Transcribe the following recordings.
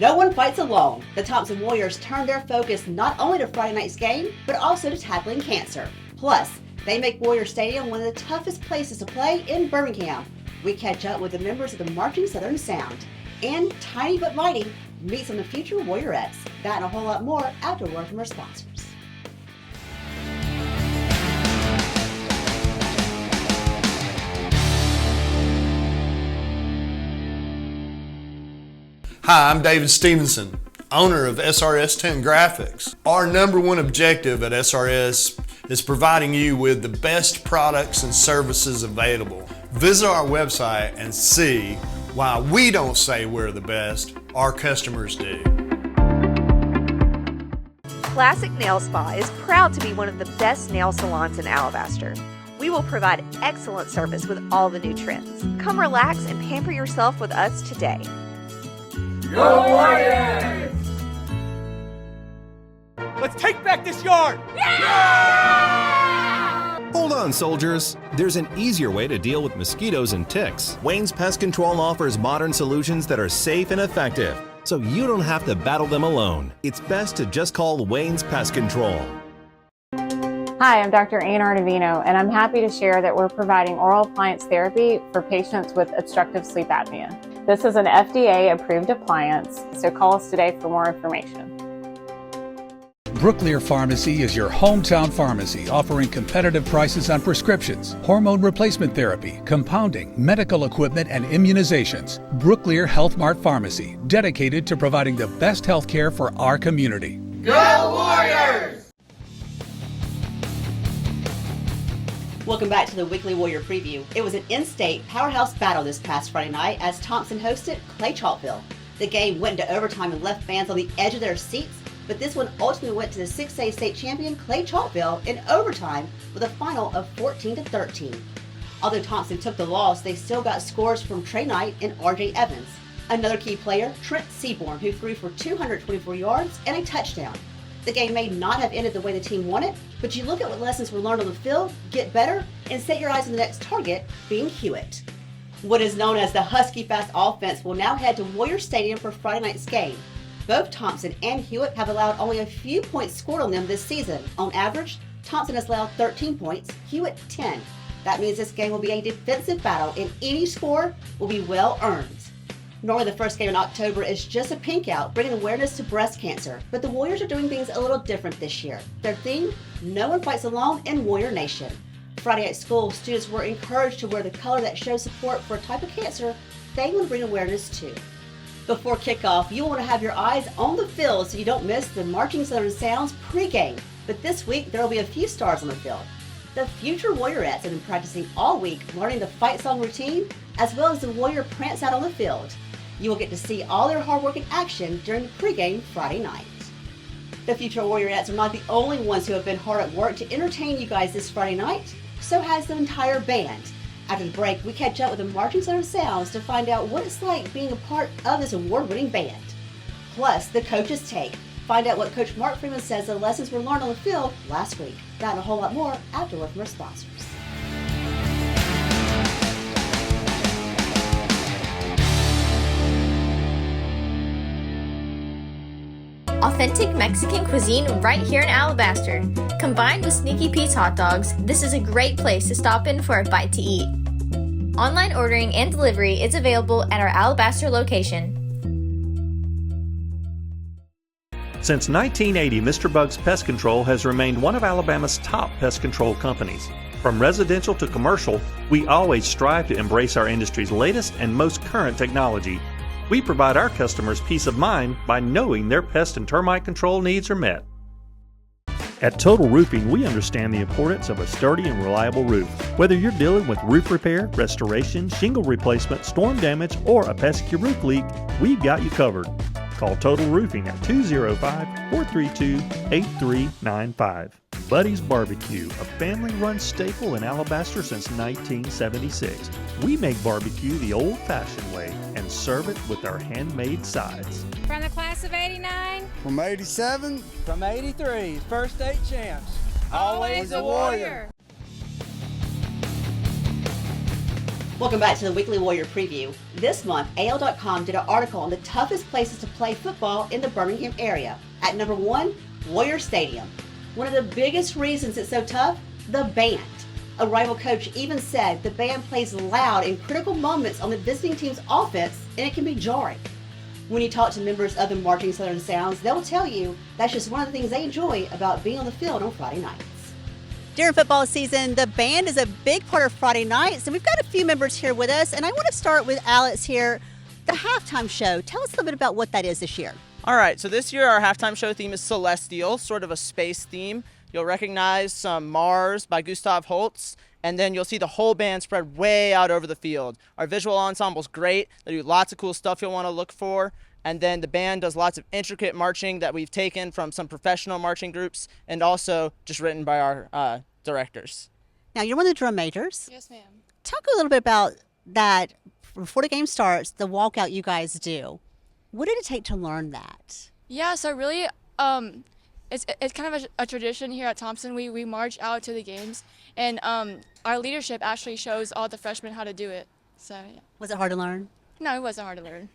No one fights alone. The Thompson Warriors turned their focus not only to Friday night's game, but also to tackling cancer. Plus, they make Warrior Stadium one of the toughest places to play in Birmingham. We catch up with the members of the Marching Southern Sound. And Tiny But Mighty meets some of the future Warriorettes. That and a whole lot more after a word from our sponsors. Hi, I'm David Stevenson, owner of SRS 10 Graphics. Our number one objective at SRS is providing you with the best products and services available. Visit our website and see why we don't say we're the best, our customers do. Classic Nail Spa is proud to be one of the best nail salons in Alabaster. We will provide excellent service with all the new trends. Come relax and pamper yourself with us today. Go Warriors! Let's take back this yard! Yeah! Hold on, soldiers. There's an easier way to deal with mosquitoes and ticks. Wayne's Pest Control offers modern solutions that are safe and effective, so you don't have to battle them alone. It's best to just call Wayne's Pest Control. Hi, I'm Dr. Ann Artavino, and I'm happy to share that we're providing oral appliance therapy for patients with obstructive sleep apnea. This is an FDA-approved appliance, so call us today for more information. Brooklear Pharmacy is your hometown pharmacy, offering competitive prices on prescriptions, hormone replacement therapy, compounding, medical equipment, and immunizations. Brooklear Health Mart Pharmacy, dedicated to providing the best health care for our community. Go Warriors! Welcome back to the Weekly Warrior Preview. It was an in-state powerhouse battle this past Friday night as Thompson hosted Clay Chalkville. The game went into overtime and left fans on the edge of their seats, but this one ultimately went to the 6A state champion Clay Chalkville in overtime with a final of 14-13. Although Thompson took the loss, they still got scores from Trey Knight and RJ Evans. Another key player, Trent Seaborn, who threw for 224 yards and a touchdown. The game may not have ended the way the team wanted, but you look at what lessons were learned on the field, get better, and set your eyes on the next target, being Hewitt. What is known as the Husky Fast offense will now head to Warrior Stadium for Friday night's game. Both Thompson and Hewitt have allowed only a few points scored on them this season. On average, Thompson has allowed 13 points, Hewitt 10. That means this game will be a defensive battle, and any score will be well earned. Normally the first game in October is just a pink out, bringing awareness to breast cancer. But the Warriors are doing things a little different this year. Their theme, No One Fights Alone in Warrior Nation. Friday at school, students were encouraged to wear the color that shows support for a type of cancer they want to bring awareness to. Before kickoff, you want to have your eyes on the field so you don't miss the Marching Southern Sounds pregame. But this week, there will be a few stars on the field. The future Warriorettes have been practicing all week, learning the fight song routine, as well as the Warrior prance out on the field. You will get to see all their hard work in action during the pregame Friday night. The future Warriorettes are not the only ones who have been hard at work to entertain you guys this Friday night. So has the entire band. After the break, we catch up with the Marching Southern Sounds to find out what it's like being a part of this award-winning band. Plus, the coach's take. Find out what Coach Mark Freeman says the lessons were learned on the field last week. That and a whole lot more after word from our sponsors. Authentic Mexican cuisine right here in Alabaster. Combined with Sneaky Pete's hot dogs, this is a great place to stop in for a bite to eat. Online ordering and delivery is available at our Alabaster location. Since 1980, Mr. Bug's Pest Control has remained one of Alabama's top pest control companies. From residential to commercial, we always strive to embrace our industry's latest and most current technology. We provide our customers peace of mind by knowing their pest and termite control needs are met. At Total Roofing, we understand the importance of a sturdy and reliable roof. Whether you're dealing with roof repair, restoration, shingle replacement, storm damage, or a pesky roof leak, we've got you covered. Call Total Roofing at 205-432-8395. Buddy's Barbecue, a family-run staple in Alabaster since 1976. We make barbecue the old-fashioned way and serve it with our handmade sides. From the class of 89. From 87. From 83, first state champs. Always a Warrior. Welcome back to the Weekly Warrior Preview. This month, AL.com did an article on the toughest places to play football in the Birmingham area. At number 1, Warrior Stadium. One of the biggest reasons it's so tough, the band. A rival coach even said the band plays loud in critical moments on the visiting team's offense, and it can be jarring. When you talk to members of the Marching Southern Sounds, they'll tell you that's just one of the things they enjoy about being on the field on Friday nights. During football season, the band is a big part of Friday nights, and we've got a few members here with us, and I want to start with Alex here. The halftime show, tell us a little bit about what that is this year. All right, so this year our halftime show theme is Celestial, sort of a space theme. You'll recognize some Mars by Gustav Holst, and then you'll see the whole band spread way out over the field. Our visual ensemble's great. They do lots of cool stuff you'll want to look for. And then the band does lots of intricate marching that we've taken from some professional marching groups and also just written by our directors. Now, you're one of the drum majors. Yes, ma'am. Talk a little bit about that before the game starts, the walkout you guys do. What did it take to learn that? Yeah, so really, it's kind of a tradition here at Thompson. We march out to the games, and our leadership actually shows all the freshmen how to do it. So yeah. Was it hard to learn? No, it wasn't hard to learn.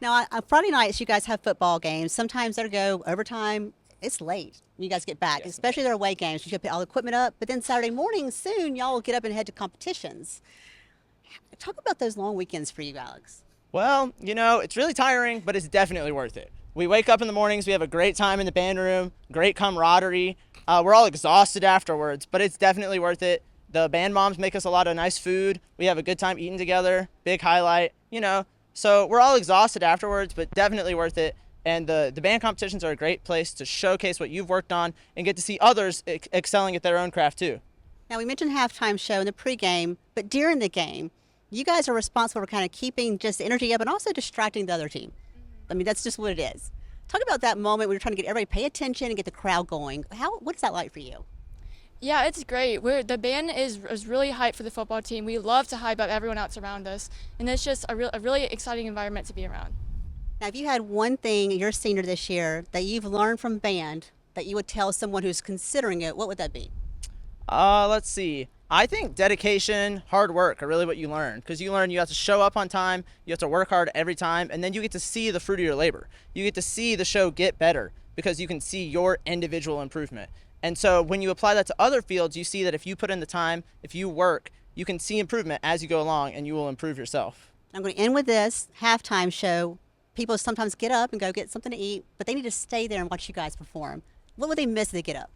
Now, on Friday nights, you guys have football games. Sometimes they'll go overtime. It's late when you guys get back, Yes. especially their away games. You put all the equipment up, but then Saturday morning, soon, y'all will get up and head to competitions. Talk about those long weekends for you, Alex. Well, you know, it's really tiring, but it's definitely worth it. We wake up in the mornings, we have a great time in the band room, great camaraderie. We're all exhausted afterwards, but it's definitely worth it. The band moms make us a lot of nice food. We have a good time eating together, big highlight, you know. So we're all exhausted afterwards, but definitely worth it. And the band competitions are a great place to showcase what you've worked on and get to see others excelling at their own craft too. Now, we mentioned halftime show in the pregame, but during the game, you guys are responsible for kind of keeping just the energy up and also distracting the other team. I mean, that's just what it is. Talk about that moment when you're trying to get everybody to pay attention and get the crowd going. What is that like for you? Yeah, it's great. The band is really hyped for the football team. We love to hype up everyone else around us, and it's just a really exciting environment to be around. Now, if you had one thing you're a senior this year that you've learned from band that you would tell someone who's considering it, what would that be? Let's see. I think dedication, hard work are really what you learn, because you learn you have to show up on time, you have to work hard every time, and then you get to see the fruit of your labor. You get to see the show get better because you can see your individual improvement. And so when you apply that to other fields, you see that if you put in the time, if you work, you can see improvement as you go along, and you will improve yourself. I'm going to end with this halftime show. People sometimes get up and go get something to eat, but they need to stay there and watch you guys perform. What would they miss if they get up?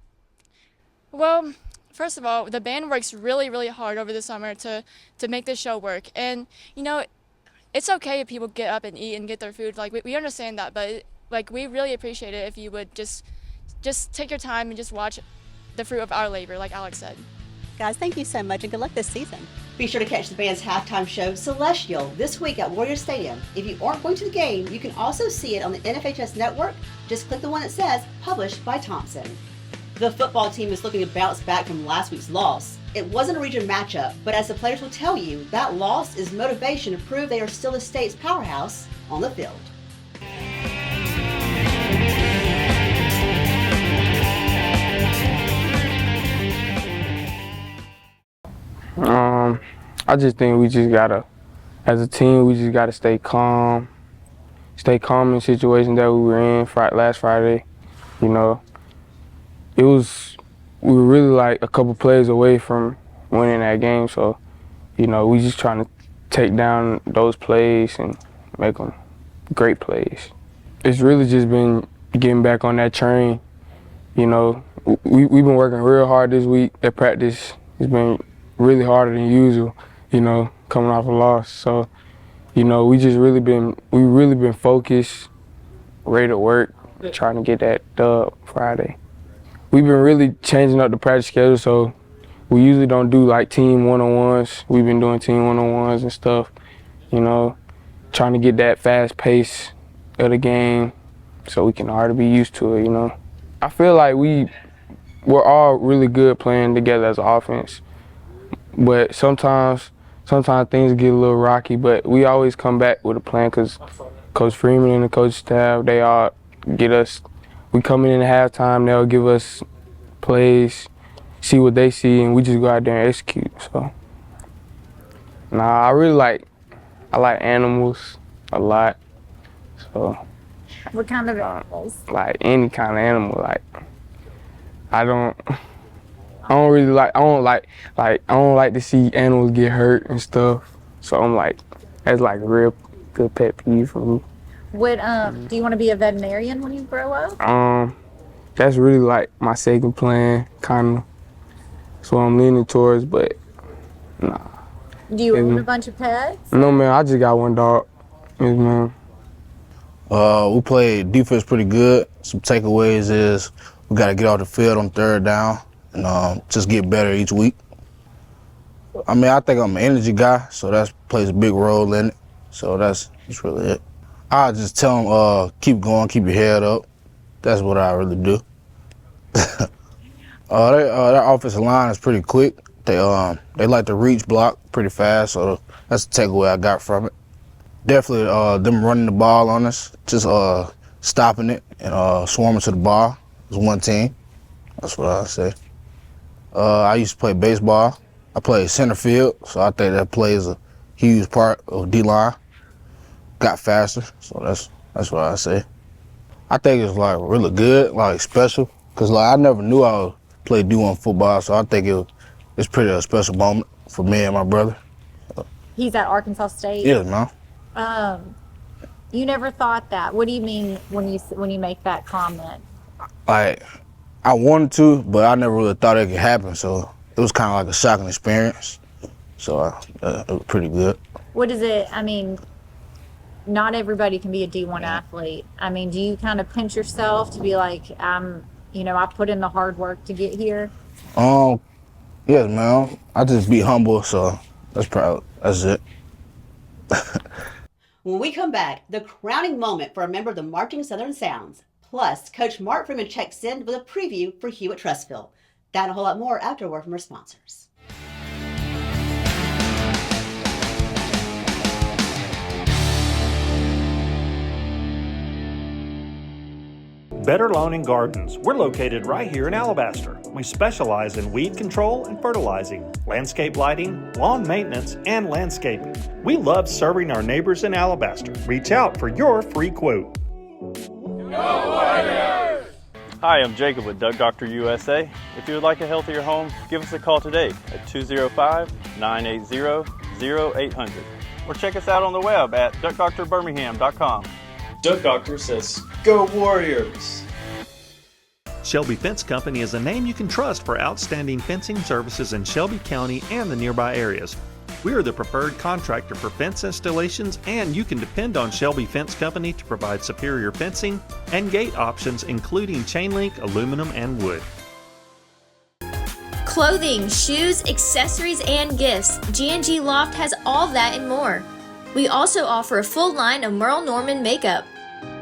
Well, first of all, the band works really hard over the summer to make this show work. And, you know, it's okay if people get up and eat and get their food. Like, we understand that, but, like, we really appreciate it if you would just take your time and just watch the fruit of our labor, like Alex said. Guys, thank you so much, and good luck this season. Be sure to catch the band's halftime show, Celestial, this week at Warrior Stadium. If you aren't going to the game, you can also see it on the NFHS network. Just click the one that says Published by Thompson. The football team is looking to bounce back from last week's loss. It wasn't a region matchup, but as the players will tell you, that loss is motivation to prove they are still the state's powerhouse on the field. I just think we just gotta, as a team, we just gotta stay calm in situations that we were in last Friday. You know, we were really like a couple plays away from winning that game. So, you know, we just trying to take down those plays and make them great plays. It's really just been getting back on that train. You know, we've been working real hard this week at practice. It's been really harder than usual, you know, coming off a loss. So, you know, we really been focused, ready to work, trying to get that dub Friday. We've been really changing up the practice schedule, so we usually don't do like team one-on-ones. We've been doing team one-on-ones and stuff, you know, trying to get that fast pace of the game so we can already be used to it, you know. I feel like we're all really good playing together as an offense. But sometimes things get a little rocky, but we always come back with a plan because Coach Freeman and the coach staff, they all get us. We come in at halftime, they'll give us plays, see what they see, and we just go out there and execute. So Nah, I like animals a lot. So. What kind of animals? Like any kind of animal. Like I don't like to see animals get hurt and stuff. So I'm like, that's like a real good pet peeve for me. What do you want to be a veterinarian when you grow up? That's really like my second plan, kind of. So I'm leaning towards, but nah. Do you own a bunch of pets? No, man, I just got one dog. Yes, man. We played defense pretty good. Some takeaways is we got to get off the field on third down and just get better each week. I mean, I think I'm an energy guy, so that plays a big role in it. So that's really it. I just tell them, keep going, keep your head up. That's what I really do. Their offensive line is pretty quick. They like to reach block pretty fast, so that's the takeaway I got from it. Definitely them running the ball on us, just stopping it and swarming to the ball as one team. That's what I say. I used to play baseball. I played center field, so I think that plays a huge part of D-line. Got faster, so that's what I say. I think it's like really good, like special, because like I never knew I would play D1 football, so I think it's pretty a special moment for me and my brother. He's at Arkansas State? Yeah, man. You never thought that. What do you mean when you make that comment? Like, I wanted to, but I never really thought it could happen, so it was kind of like a shocking experience. So it was pretty good. What is it? I mean, not everybody can be a D1 athlete. I mean, do you kind of pinch yourself to be like, I put in the hard work to get here? Yes, man. I just be humble, so that's it. When we come back, the crowning moment for a member of the Marching Southern Sounds. Plus, Coach Mark Freeman checks in with a preview for Hewitt-Trussville. That and a whole lot more after a word from our sponsors. Better Lawn and Gardens. We're located right here in Alabaster. We specialize in weed control and fertilizing, landscape lighting, lawn maintenance, and landscaping. We love serving our neighbors in Alabaster. Reach out for your free quote. Go Warriors! Hi, I'm Jacob with Duck Doctor USA. If you would like a healthier home, give us a call today at 205-980-0800 or check us out on the web at duckdoctorbirmingham.com. Duck Doctor says, Go Warriors! Shelby Fence Company is a name you can trust for outstanding fencing services in Shelby County and the nearby areas. We are the preferred contractor for fence installations, and you can depend on Shelby Fence Company to provide superior fencing and gate options, including chain link, aluminum, and wood. Clothing, shoes, accessories, and gifts. G&G Loft has all that and more. We also offer a full line of Merle Norman makeup.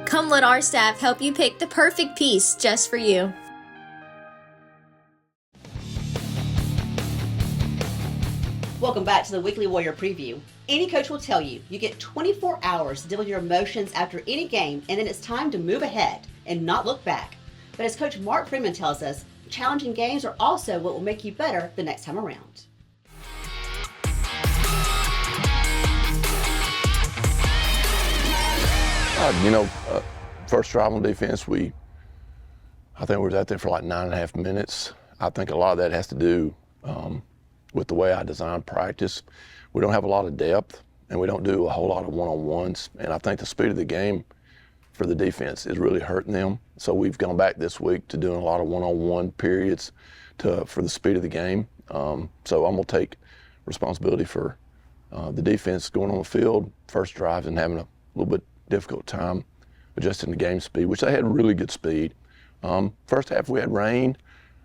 Come let our staff help you pick the perfect piece just for you. Welcome back to the Weekly Warrior Preview. Any coach will tell you, you get 24 hours to deal with your emotions after any game, and then it's time to move ahead and not look back. But as Coach Mark Freeman tells us, challenging games are also what will make you better the next time around. First drive on defense, I think we were out there for like 9.5 minutes. I think a lot of that has to do with the way I design practice. We don't have a lot of depth, and we don't do a whole lot of one-on-ones. And I think the speed of the game for the defense is really hurting them. So we've gone back this week to doing a lot of one-on-one periods for the speed of the game. So I'm going to take responsibility for the defense going on the field, first drives, and having a little bit difficult time adjusting the game speed, which they had really good speed. First half we had rain,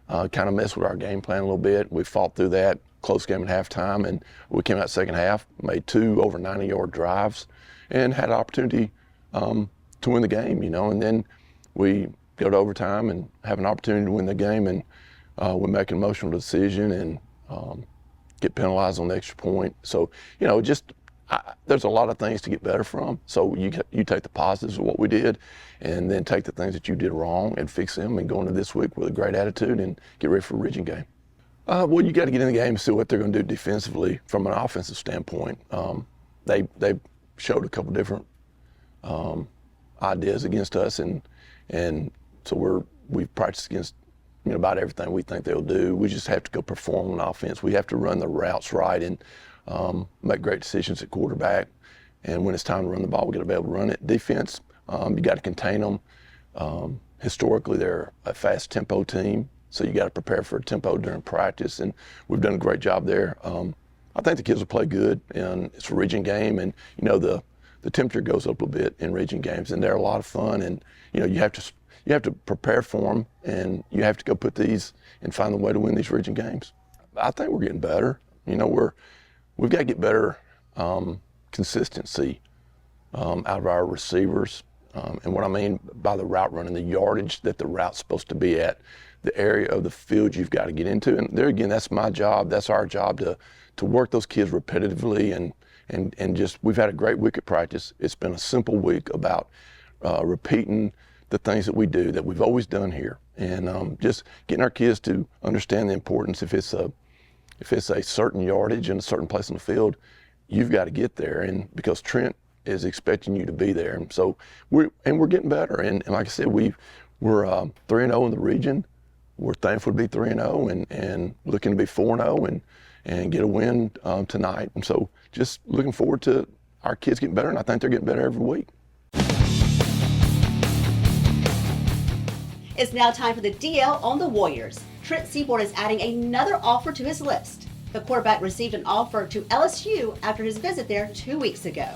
kind of messed with our game plan a little bit. We fought through that, close game at halftime, and we came out second half, made 2 over 90-yard drives, and had an opportunity to win the game, and then we go to overtime and have an opportunity to win the game, and we make an emotional decision and get penalized on the extra point. So, there's a lot of things to get better from. So you take the positives of what we did and then take the things that you did wrong and fix them and go into this week with a great attitude and get ready for a region game. Well, you got to get in the game and see what they're going to do defensively from an offensive standpoint. They showed a couple different ideas against us, and so we've practiced against about everything we think they'll do. We just have to go perform on offense. We have to run the routes right and make great decisions at quarterback. And when it's time to run the ball, we got to be able to run it. Defense, you got to contain them. Historically, they're a fast tempo team. So you got to prepare for tempo during practice, and we've done a great job there. I think the kids will play good, and it's a region game, and the temperature goes up a bit in region games, and they're a lot of fun. And you have to prepare for them, and you have to go put these and find a way to win these region games. I think we're getting better. We've got to get better consistency out of our receivers, and what I mean by the route running, the yardage that the route's supposed to be at. The area of the field you've got to get into. And there again, that's my job, that's our job to work those kids repetitively and just, we've had a great week at practice. It's been a simple week about repeating the things that we do, that we've always done here. And just getting our kids to understand the importance. If it's a certain yardage in a certain place on the field, you've got to get there. And because Trent is expecting you to be there. And so we're getting better. And like I said, we're 3-0 in the region. We're thankful to be 3-0 and looking to be 4-0 and get a win tonight. And so just looking forward to our kids getting better, and I think they're getting better every week. It's now time for the DL on the Warriors. Trent Seaborn is adding another offer to his list. The quarterback received an offer to LSU after his visit there 2 weeks ago.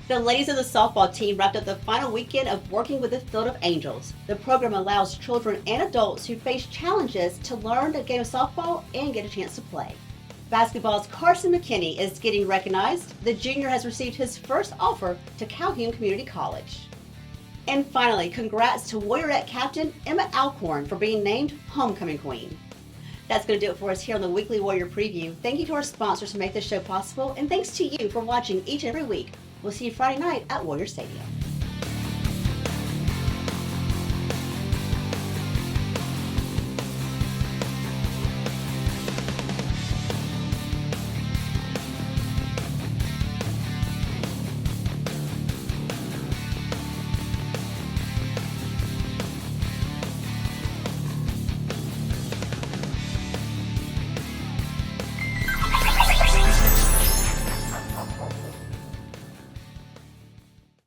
The ladies of the softball team wrapped up the final weekend of working with the Field of Angels. The program allows children and adults who face challenges to learn the game of softball and get a chance to play. Basketball's Carson McKinney is getting recognized. The junior has received his first offer to Calhoun Community College. And finally, congrats to Warriorette captain Emma Alcorn for being named Homecoming Queen. That's going to do it for us here on the Weekly Warrior Preview. Thank you to our sponsors who make this show possible, and thanks to you for watching each and every week. We'll see you Friday night at Warrior Stadium.